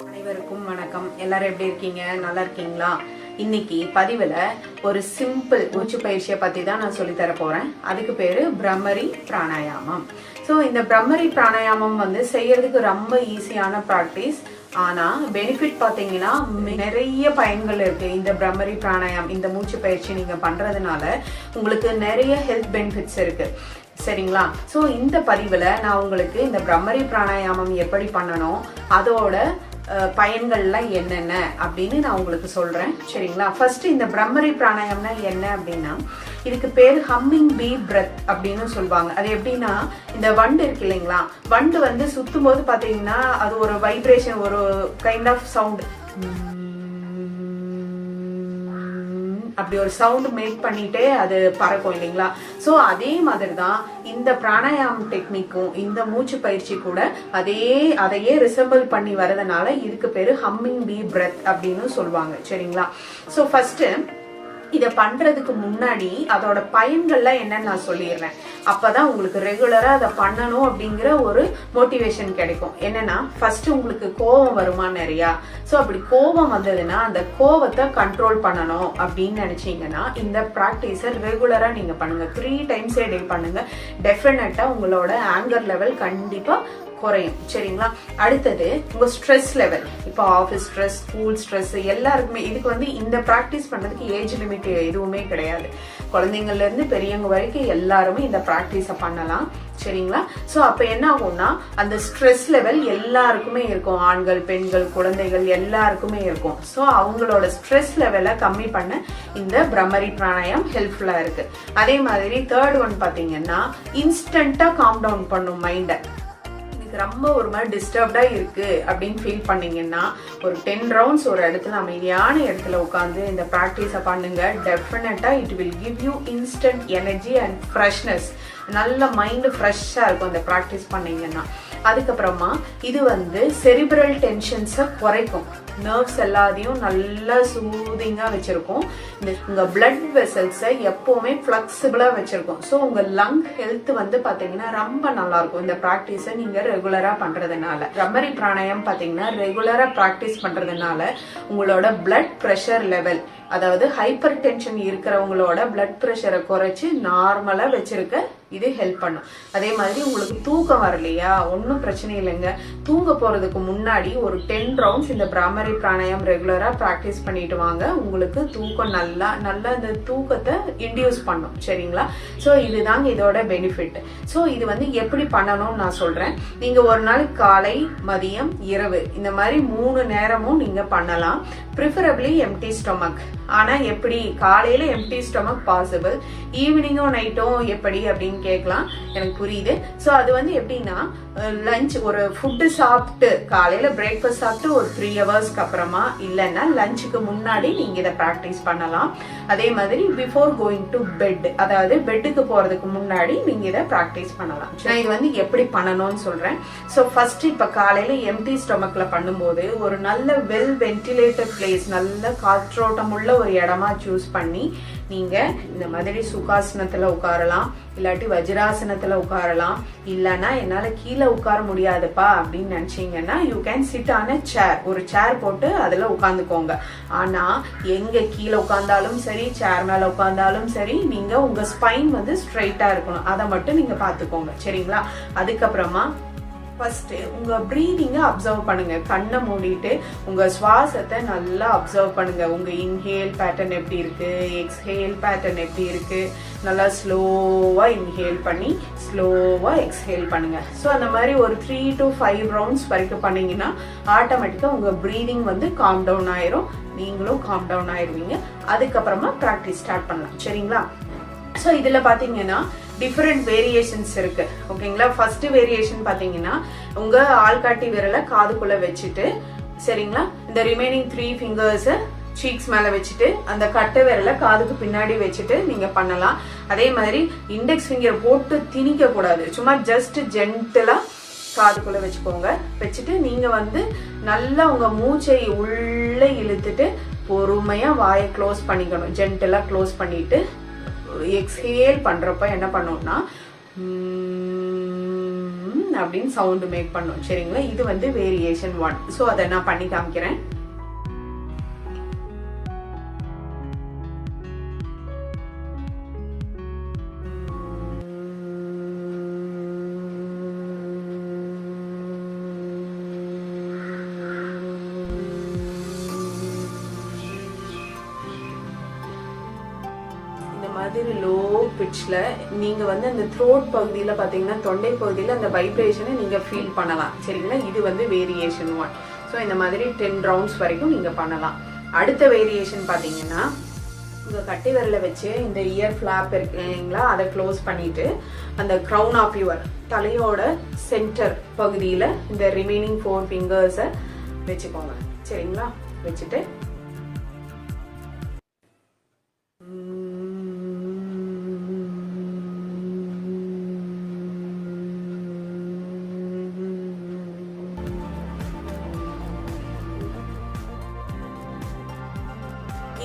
அனைவருக்கும் வணக்கம். எல்லாரும் எப்படி இருக்கீங்க? நல்லா இருக்கீங்களா? இன்னைக்கு பதிவுல ஒரு சிம்பிள் மூச்சு பயிற்சியை பத்தி தான் நான் சொல்லி தர போறேன். அதுக்கு பேரு பிரம்மரி பிராணாயாமம். ஸோ இந்த பிரம்மரி பிராணாயாமம் செய்யறதுக்கு ரொம்ப ஈஸியான ப்ராக்டிஸ். ஆனா பெனிஃபிட் பாத்தீங்கன்னா நிறைய பயன்கள் இருக்கு. இந்த பிரம்மரி பிராணாயாமம், இந்த மூச்சு பயிற்சி நீங்க பண்றதுனால உங்களுக்கு நிறைய ஹெல்த் பெனிஃபிட்ஸ் இருக்கு. சரிங்களா? ஸோ இந்த பதிவுல நான் உங்களுக்கு இந்த பிரம்மரி பிராணாயாமம் எப்படி பண்ணணும், அதோட பயன்கள்லாம் என்னென்ன அப்படின்னு நான் உங்களுக்கு சொல்றேன். சரிங்களா? ஃபர்ஸ்ட் இந்த பிரம்மரி பிராணாயாமம்னா என்ன அப்படின்னா, இதுக்கு பேர் ஹம்மிங் பீ பிரெத் அப்படின்னு சொல்லுவாங்க. அது எப்படின்னா, இந்த வண்டு இருக்கு இல்லைங்களா, வண்டு சுத்தும் போது பாத்தீங்கன்னா அது ஒரு வைப்ரேஷன், ஒரு கைண்ட் ஆஃப் சவுண்ட், அப்படி ஒரு சவுண்ட் மேக் பண்ணிட்டே அது பறக்கும் இல்லைங்களா. ஸோ அதே மாதிரி தான் இந்த பிராணாயாமம் டெக்னிக்கும் இந்த மூச்சு பயிற்சி கூட அதையே ரிசம்பிள் பண்ணி வரதுனால இதுக்கு பேரு ஹம்மிங் பீ பிரெத் அப்படின்னு சொல்லுவாங்க. சரிங்களா? ஸோ ஃபர்ஸ்ட் இதை பண்றதுக்கு முன்னாடி அதோட பயன்கள்லாம் என்னன்னு நான் சொல்லிடுறேன். அப்பதான் உங்களுக்கு ரெகுலரா அதை பண்ணணும் அப்படிங்கிற ஒரு மோட்டிவேஷன் கிடைக்கும். என்னன்னா, ஃபர்ஸ்ட் உங்களுக்கு கோபம் வருமா நிறையா. ஸோ அப்படி கோபம் வந்ததுன்னா அந்த கோபத்தை கண்ட்ரோல் பண்ணணும் அப்படின்னு நினைச்சீங்கன்னா இந்த ப்ராக்டிஸை ரெகுலரா நீங்க பண்ணுங்க. 3 times a day பண்ணுங்க. டெஃபினட்டா உங்களோட ஆங்கர் லெவல் கண்டிப்பா குறையும். சரிங்களா? அடுத்தது உங்க ஸ்ட்ரெஸ் லெவல். இப்போ ஆஃபீஸ் ஸ்ட்ரெஸ், ஸ்கூல் ஸ்ட்ரெஸ் எல்லாருக்குமே இதுக்கு இந்த ப்ராக்டிஸ் பண்றதுக்கு ஏஜ் லிமிட் எதுவுமே கிடையாது. குழந்தைங்கள்ல இருந்து பெரியவங்க வரைக்கும் எல்லாருமே இந்த ப்ராக்டிஸை பண்ணலாம். சரிங்களா? ஸோ அப்ப என்ன ஆகும்னா, அந்த ஸ்ட்ரெஸ் லெவல் எல்லாருக்குமே இருக்கும். ஆண்கள், பெண்கள், குழந்தைகள் எல்லாருக்குமே இருக்கும். ஸோ அவங்களோட ஸ்ட்ரெஸ் லெவலை கம்மி பண்ண இந்த பிரம்மரி பிராணாயாமம் ஹெல்ப்ஃபுல்லா இருக்கு. அதே மாதிரி தேர்ட் ஒன் பாத்தீங்கன்னா, இன்ஸ்டன்டா காம் டவுன் பண்ணும் மைண்டை. ரொம்ப ஒரு மாதிரி டிஸ்டர்ப்டா இருக்கு அப்படின்னு ஃபீல் பண்ணீங்கன்னா ஒரு 10 rounds ஒரு இடத்துல அமைதியான இடத்துல உட்காந்து இந்த ப்ராக்டிஸை பண்ணுங்க. டெஃபினட்டா it will give you instant energy and freshness. நல்ல மைண்ட் ஃப்ரெஷ்ஷா இருக்கும் இந்த ப்ராக்டிஸ் பண்ணீங்கன்னா. அதுக்கப்புறமா இது செரிப்ரல் டென்ஷன்ஸை குறைக்கும். நர்வ்ஸ் எல்லாத்தையும் நல்லா சூதிங்கா வச்சிருக்கும். உங்க பிளட் வெசல்ஸை எப்பவுமே பிளெக்சிபிளா வச்சிருக்கும். ஸோ உங்க லங் ஹெல்த் பாத்தீங்கன்னா ரொம்ப நல்லா இருக்கும் இந்த ப்ராக்டிஸை நீங்க ரெகுலரா பண்றதுனால. பிரம்மரி பிராணாயாமம் பாத்தீங்கன்னா ரெகுலரா ப்ராக்டிஸ் பண்றதுனால உங்களோட பிளட் பிரஷர் லெவல், அதாவது ஹைப்பர் டென்ஷன் இருக்கிறவங்களோட பிளட் பிரஷரை குறைச்சு நார்மலா வச்சிருக்க இது ஹெல்ப் பண்ணும். அதே மாதிரி உங்களுக்கு தூக்கம் வரலையா, ஒன்னும் பிரச்சனை இல்லைங்க. தூங்க போறதுக்கு முன்னாடி ஒரு 10 rounds இந்த பிரம்மரி பிராணாயாமம் ரெகுலரா பிராக்டிஸ் பண்ணிட்டு வாங்க. உங்களுக்கு தூக்கம் நல்லா இந்த தூக்கத்தை இன்டியூஸ் பண்ணும். சரிங்களா? ஸோ இதுதாங்க இதோட பெனிஃபிட். ஸோ இது எப்படி பண்ணணும்னு நான் சொல்றேன். நீங்க ஒரு நாள் காலை, மதியம், இரவு இந்த மாதிரி 3 நேரமும் நீங்க பண்ணலாம். Preferably empty stomach. ஆனா எப்படி காலையில எம்டி ஸ்டொமக் பாசிபிள், ஈவினிங்கும் நைட்டும் எப்படி அப்படின்னு கேட்கலாம். எனக்கு புரியுது. ஸோ அது எப்படின்னா, லஞ்ச் ஒரு ஃபுட்டு சாப்பிட்டு காலையில பிரேக்ஃபாஸ்ட் சாப்பிட்டு ஒரு 3 hours அப்புறமா, இல்லைன்னா லஞ்சுக்கு முன்னாடி நீங்க இதை ப்ராக்டிஸ் பண்ணலாம். அதே மாதிரி பிஃபோர் கோயிங் டு பெட், அதாவது பெட்டுக்கு போறதுக்கு முன்னாடி நீங்க இதை ப்ராக்டிஸ் பண்ணலாம். நான் இது எப்படி பண்ணணும்னு சொல்றேன். ஸோ ஃபர்ஸ்ட் இப்ப காலையில எம்டி ஸ்டொமக்ல பண்ணும்போது ஒரு நல்ல வெல் வென்டிலேட்டட் பிளேஸ், நல்ல காற்றோட்டம் உள்ள ஒரு இடமா சூஸ் பண்ணி நீங்க இந்த மாதிரி சுகாசனத்துல உட்காரலாம், இல்லாட்டி வஜ்ராசனத்துல உட்காரலாம். இல்லைன்னா என்னால கீழே உட்கார முடியாதுப்பா அப்படின்னு நினைச்சீங்கன்னா you can sit on a chair. ஒரு சேர் போட்டு அதுல உட்காந்துக்கோங்க. ஆனா எங்க கீழே உட்கார்ந்தாலும் சரி, சேர் மேல உட்கார்ந்தாலும் சரி, நீங்க உங்க ஸ்பைன் ஸ்ட்ரைட்டா இருக்கணும். அதை மட்டும் நீங்க பாத்துக்கோங்க. சரிங்களா? அதுக்கப்புறமா ஃபர்ஸ்ட் உங்க பிரீதிங்கை அப்சர்வ் பண்ணுங்க. கண்ணை மூடிட்டு உங்க சுவாசத்தை நல்லா அப்சர்வ் பண்ணுங்க. உங்க இன்ஹேல் பேட்டர்ன் எப்படி இருக்கு, எக்ஸ்ஹேல் பேட்டர்ன் எப்படி இருக்கு. நல்லா ஸ்லோவா இன்ஹேல் பண்ணி ஸ்லோவா எக்ஸ்ஹேல் பண்ணுங்க. ஸோ அந்த மாதிரி ஒரு 3 to 5 rounds வரைக்கும் பண்ணீங்கன்னா ஆட்டோமேட்டிக்கா உங்க பிரீதிங் காம் டவுன் ஆயிரும். நீங்களும் காம் டவுன் ஆயிருவீங்க. அதுக்கப்புறமா ப்ராக்டிஸ் ஸ்டார்ட் பண்ணலாம். சரிங்களா? ஸோ இதுல பாத்தீங்கன்னா டிஃபரெண்ட் வேரியேஷன்ஸ் இருக்கு. ஓகேங்களா? ஃபர்ஸ்ட் வேரியேஷன் பாத்தீங்கன்னா, உங்க ஆள்காட்டி விரலை காதுக்குள்ள வச்சுட்டு, சரிங்களா, இந்த ரிமைனிங் 3 fingers சீக்ஸ் மேல வச்சுட்டு அந்த கட்டை விரலை காதுக்கு பின்னாடி வச்சுட்டு நீங்க பண்ணலாம். அதே மாதிரி இண்டெக்ஸ் ஃபிங்கர் போட்டு திணிக்க கூடாது. சும்மா ஜஸ்ட் ஜென்டலா காதுக்குள்ள வச்சுக்கோங்க. வச்சுட்டு நீங்க நல்லா உங்க மூச்சை உள்ள இழுத்துட்டு பொறுமையா வாயை க்ளோஸ் பண்ணிக்கணும். ஜென்டலா க்ளோஸ் பண்ணிட்டு எக்ஸ்ஹேல் பண்றப்ப என்ன பண்ணோம்னா அப்படின்னு சவுண்ட் மேக் பண்ணும். சரிங்களா, இது வந்து வேரியேஷன் 1. ஸோ அதை நான் பண்ணி காமிக்கிறேன். மாதிரி லோ பிட்ச்ல நீங்க வந்து அந்த த்ரோட் பகுதியில பாத்தீங்கன்னா தொண்டை பகுதியில அந்த வைப்ரேஷனை நீங்க ஃபீல் பண்ணலாம். சரிங்களா, இது வந்து வேரியேஷன் 1. ஸோ இந்த மாதிரி 10 ரவுண்ட்ஸ் வரைக்கும் நீங்க பண்ணலாம். அடுத்த வேரியேஷன் பாத்தீங்கன்னா உங்க கட்டை விரலை வச்சு இந்த இயர் ஃபிளாப் இருக்குங்களா அதை க்ளோஸ் பண்ணிட்டு அந்த க்ரௌன் ஆஃப் யுவர் தலையோட சென்டர் பகுதியில இந்த ரிமைனிங் 4 ஃபிங்கர்ஸை வச்சுக்கோங்க. சரிங்களா, வச்சுட்டு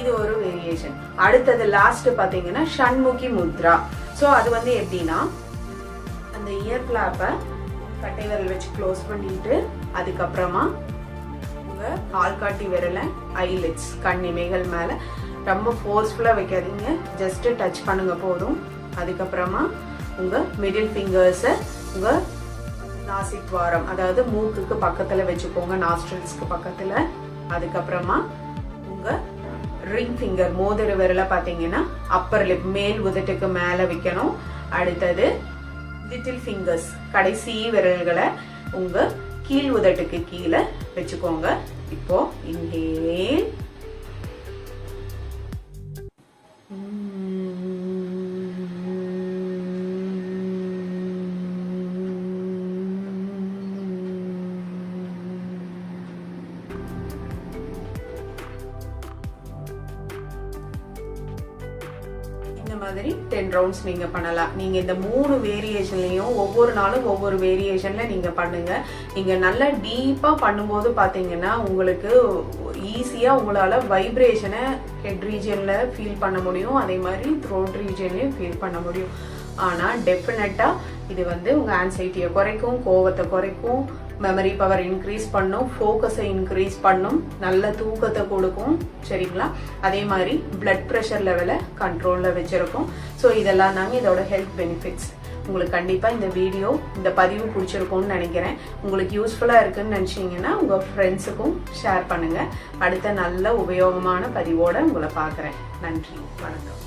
இது ஒரு வேரியேஷன். அடுத்தது லாஸ்ட் பாத்தீங்கன்னா ஷண்முகி முத்ரா. சோ அது வந்து எப்படின்னா அந்த இயர் கிளாப்பை கட்டை விரல் வச்சு க்ளோஸ் பண்ணிட்டு அதுக்கப்புறமா உங்க ஆள்காட்டி விரலை ஐலிட்ஸ் கண் இமைகள் மேல ரொம்ப ஃபோர்ஸ்ஃபுல்லா வைக்காதீங்க, ஜஸ்ட் டச் பண்ணுங்க போதும். அதுக்கப்புறமா உங்க மிடில் ஃபிங்கர்ஸை உங்க நாசித்வாரம் அதாவது மூக்குக்கு பக்கத்துல வச்சுக்கோங்க, நாஸ்ட்ரில்ஸ்க்கு பக்கத்துல. அதுக்கப்புறமா உங்க ரிங் ஃபிங்கர் மோதிர விரல பாத்தீங்கன்னா அப்பர் லிப் மேல் உதட்டுக்கு மேல வைக்கணும். அடுத்தது லிட்டில் ஃபிங்கர்ஸ் கடைசி விரல்களை உங்க கீழ் உதட்டுக்கு கீழே வச்சுக்கோங்க. இப்போ இன்ஹேல், இந்த மாதிரி 10 ரவுண்ட்ஸ் நீங்க பண்ணலாம். நீங்க இந்த 3 வேரியேஷன்லயும் ஒவ்வொரு நாளும் ஒவ்வொரு வேரியேஷன்ல நீங்க பண்ணுங்க. நீங்க நல்லா டீப்பா பண்ணும்போது பாத்தீங்கன்னா உங்களுக்கு ஈஸியா உங்களால வைப்ரேஷனை ஹெட் ரீஜன்ல ஃபீல் பண்ண முடியும், அதே மாதிரி த்ரோட் ரீஜன்லயும் ஃபீல் பண்ண முடியும். ஆனா டெஃபினட்டா இது வந்து உங்க ஆன்சைட்டியை குறைக்கும், கோவத்தை குறைக்கும், மெமரி பவர் இன்க்ரீஸ் பண்ணும், ஃபோக்கஸை இன்க்ரீஸ் பண்ணும், நல்ல தூக்கத்தை கொடுக்கும். சரிங்களா, அதே மாதிரி பிளட் ப்ரெஷர் லெவலை கண்ட்ரோல்ல வச்சிருக்கும். ஸோ இதெல்லாம் தாங்க இதோட ஹெல்த் பெனிஃபிட்ஸ். உங்களுக்கு கண்டிப்பா இந்த வீடியோ இந்த பதிவு பிடிச்சிருக்கும்னு நினைக்கிறேன். உங்களுக்கு யூஸ்ஃபுல்லா இருக்குன்னு நினைச்சீங்கன்னா உங்க ஃப்ரெண்ட்ஸுக்கும் ஷேர் பண்ணுங்க. அடுத்த நல்ல உபயோகமான பதிவோட உங்களை பார்க்குறேன். நன்றி, வணக்கம்.